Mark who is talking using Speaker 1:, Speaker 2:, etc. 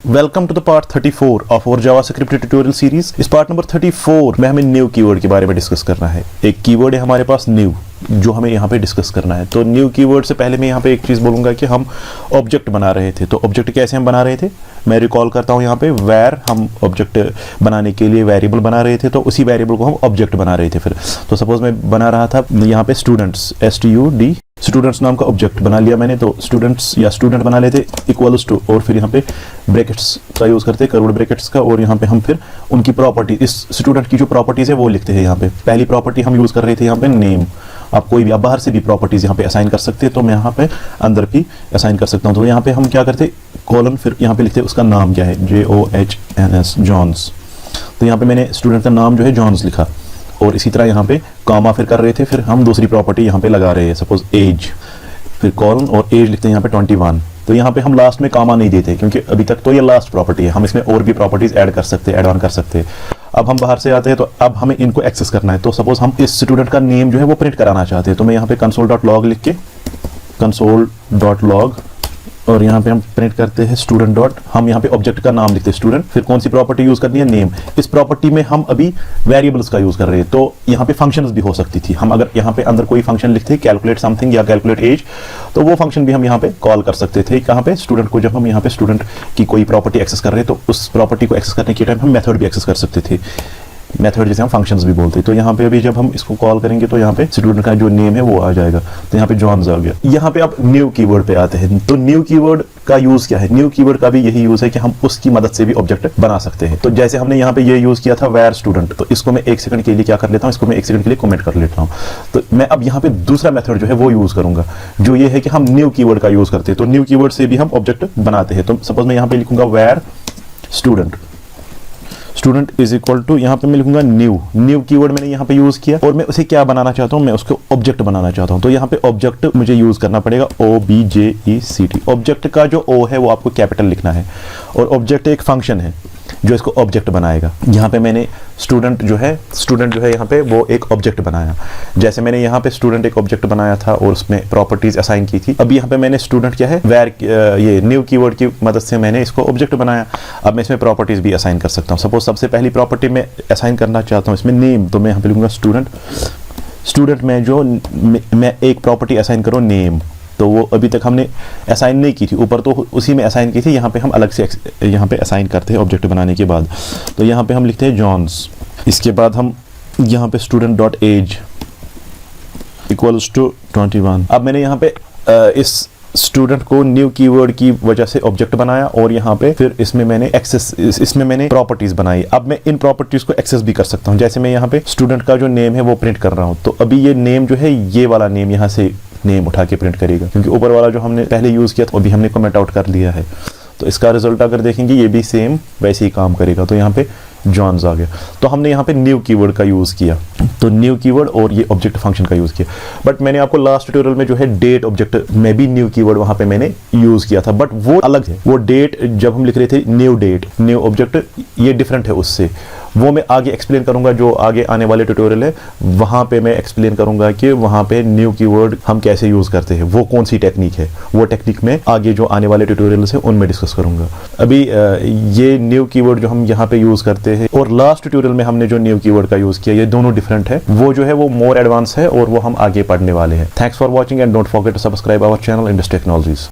Speaker 1: Welcome to the part 34 of our JavaScript tutorial series. इस part number 34 में हमें new keyword के बारे में डिस्कस करना है। एक कीवर्ड है हमारे पास न्यू, जो हमें यहाँ पे डिस्कस करना है। तो न्यू कीवर्ड से पहले मैं यहाँ पे एक चीज़ बोलूँगा कि हम ऑब्जेक्ट बना रहे थे। तो ऑब्जेक्ट कैसे हम बना रहे थे, मैं रिकॉल करता हूँ यहाँ पे वैर हम ऑब्जेक्ट बनाने के लिए वेरिएबल बना रहे थे, तो उसी वेरिएबल को हम ऑब्जेक्ट बना रहे थे। फिर तो सपोज मैं बना रहा था यहाँ पे स्टूडेंट्स, STUD स्टूडेंट्स नाम का ऑब्जेक्ट बना लिया मैंने। तो स्टूडेंट्स या स्टूडेंट बना लेते इक्वल्स टू, और फिर यहाँ पे ब्रैकेट्स का यूज़ करते हैं, कर्व्ड ब्रैकेट्स का, और यहाँ पे हम फिर उनकी प्रॉपर्टी, इस स्टूडेंट की जो प्रॉपर्टीज़ है वो लिखते हैं। यहाँ पे पहली प्रॉपर्टी हम यूज़ कर रहे थे यहाँ पे नेम। आप कोई भी, आप बाहर से भी प्रॉपर्टीज़ यहाँ पे असाइन कर सकते हैं, तो मैं यहाँ पे अंदर भी असाइन कर सकता हूँ। तो यहाँ पे हम क्या करते, कॉलन, फिर यहाँ पे लिखते उसका नाम क्या है, JOHNS जॉन्स। तो यहाँ पे मैंने स्टूडेंट का नाम जो है जॉन्स लिखा, और इसी तरह यहाँ पे कामा फिर कर रहे थे, फिर हम दूसरी प्रॉपर्टी यहाँ पे लगा रहे हैं, सपोज एज, फिर कॉलन और एज लिखते हैं यहाँ पे 21। तो यहाँ पे हम लास्ट में कामा नहीं देते, क्योंकि अभी तक तो ये लास्ट प्रॉपर्टी है, हम इसमें और भी प्रॉपर्टीज ऐड कर सकते हैं, ऐड ऑन कर सकते हैं। अब हम बाहर से आते हैं, तो अब हमें इनको एक्सेस करना है। तो सपोज हम इस स्टूडेंट का नेम जो है वो प्रिंट कराना चाहते हैं, तो मैं यहाँ पे console.log लिख के console.log, और यहाँ पे हम प्रिंट करते हैं स्टूडेंट डॉट, हम यहाँ पे ऑब्जेक्ट का नाम लिखते हैं स्टूडेंट, फिर कौन सी प्रॉपर्टी यूज करनी है, नेम। इस प्रॉपर्टी में हम अभी वेरिएबल्स का यूज कर रहे हैं, तो यहाँ पे फंक्शंस भी हो सकती थी। हम अगर यहाँ पे अंदर कोई फंक्शन लिखते हैं, कैलकुलेट समथिंग या कैलकुलेट एज, तो वो फंक्शन भी हम यहाँ पे कॉल कर सकते थे। कहाँ पे, स्टूडेंट को, जब हम यहाँ पे स्टूडेंट की कोई प्रॉपर्टी एक्सेस कर रहे हैं, तो उस प्रॉपर्टी को एक्सेस करने के टाइम हम मेथड भी एक्सेस कर सकते थे, मेथड जिसे हम फंक्शंस भी बोलते हैं। तो यहाँ पे अभी जब हम इसको कॉल करेंगे, तो यहाँ पे स्टूडेंट का जो नेम है वो आ जाएगा। तो यहाँ पे जॉन्स आ गया। यहाँ पे आप न्यू कीवर्ड पे आते हैं। तो न्यू कीवर्ड का यूज क्या है, न्यू कीवर्ड का भी यही यूज है कि हम उसकी मदद से भी ऑब्जेक्ट बना सकते हैं। तो जैसे हमने यहाँ पे ये यूज किया था वैर स्टूडेंट, तो इसको मैं 1 सेकंड के लिए क्या कर लेता हूँ, इसको मैं 1 सेकंड के लिए कमेंट कर लेता हूँ। तो मैं अब यहाँ पे दूसरा मेथड जो है वो यूज करूंगा, जो ये है कि हम न्यू कीवर्ड का यूज करते हैं। तो न्यू कीवर्ड से भी हम ऑब्जेक्ट बनाते हैं। तो सपोज मैं यहाँ पे लिखूंगा var student, student is equal to, यहाँ पे मैं लिखूंगा न्यू कीवर्ड मैंने यहाँ पे यूज किया, और मैं उसे क्या बनाना चाहता हूँ, मैं उसको ऑब्जेक्ट बनाना चाहता हूँ। तो यहाँ पे ऑब्जेक्ट मुझे यूज करना पड़ेगा OBJECT। ऑब्जेक्ट का जो O है वो आपको कैपिटल लिखना है, और ऑब्जेक्ट एक फंक्शन है जो इसको ऑब्जेक्ट बनाएगा। यहाँ पे मैंने स्टूडेंट जो है यहाँ पे वो एक ऑब्जेक्ट बनाया। जैसे मैंने यहाँ पे स्टूडेंट एक ऑब्जेक्ट बनाया था और उसमें प्रॉपर्टीज असाइन की थी। अब यहाँ पे मैंने स्टूडेंट क्या है, वैर, ये न्यू कीवर्ड की मदद से मैंने इसको ऑब्जेक्ट बनाया। अब मैं इसमें प्रॉपर्टीज भी असाइन कर सकता हूँ। सपोज सबसे पहली प्रॉपर्टी में असाइन करना चाहता हूँ इसमें नेम, तो मैं यहाँ पे लिखूंगा स्टूडेंट में जो मैं एक प्रॉपर्टी असाइन करूँ नेम, तो वो अभी तक हमने असाइन नहीं की थी, ऊपर तो उसी में असाइन की थी, यहाँ पे हम अलग से यहाँ पे असाइन करते हैं ऑब्जेक्ट बनाने के बाद। तो यहाँ पे हम लिखते हैं जॉन्स, इसके बाद हम यहाँ पे student dot age equals to 21। अब मैंने यहाँ पे इस स्टूडेंट को न्यू कीवर्ड की वजह से ऑब्जेक्ट बनाया, और यहाँ पे फिर इसमें मैंने इसमें मैंने प्रॉपर्टीज बनाई। अब मैं इन प्रॉपर्टीज को एक्सेस भी कर सकता हूँ। जैसे मैं यहाँ पे स्टूडेंट का जो नेम है वो प्रिंट कर रहा हूँ, तो अभी ये नेम जो है, ये वाला नेम यहाँ से नेम उठा के प्रिंट करेगा, क्योंकि ऊपर वाला जो हमने पहले यूज किया था अभी हमने कमेंट आउट कर लिया है। तो इसका रिजल्ट अगर देखेंगे ये भी सेम वैसे ही काम करेगा। तो यहाँ पे जॉन्स आ गया। तो हमने यहाँ पे न्यू कीवर्ड का यूज किया, तो न्यू कीवर्ड और ये ऑब्जेक्ट फंक्शन का यूज किया। बट मैंने आपको लास्ट ट्यूटोरियल में जो है डेट ऑब्जेक्ट में भी न्यू कीवर्ड वहां पे मैंने यूज किया था, बट वो अलग है। वो डेट जब हम लिख रहे थे न्यू डेट, न्यू ऑब्जेक्ट, ये डिफरेंट है उससे। वो मैं आगे एक्सप्लेन करूंगा, जो आगे आने वाले ट्यूटोरियल है वहां पे मैं एक्सप्लेन करूंगा कि वहां पे न्यू कीवर्ड हम कैसे यूज करते हैं, वो कौन सी टेक्निक है। वो टेक्निक में आगे जो आने वाले ट्यूटोरियल्स है उनमें डिस्कस करूंगा। अभी ये न्यू कीवर्ड जो हम यहाँ पे यूज करते हैं और लास्ट ट्यूटोरियल में हमने जो न्यू कीवर्ड का यूज किया, ये दोनों डिफरेंट है। वो जो है वो मोर एडवांस है, और वो हम आगे पढ़ने वाले हैं। Thanks for watching and don't forget to subscribe our channel Industry technologies.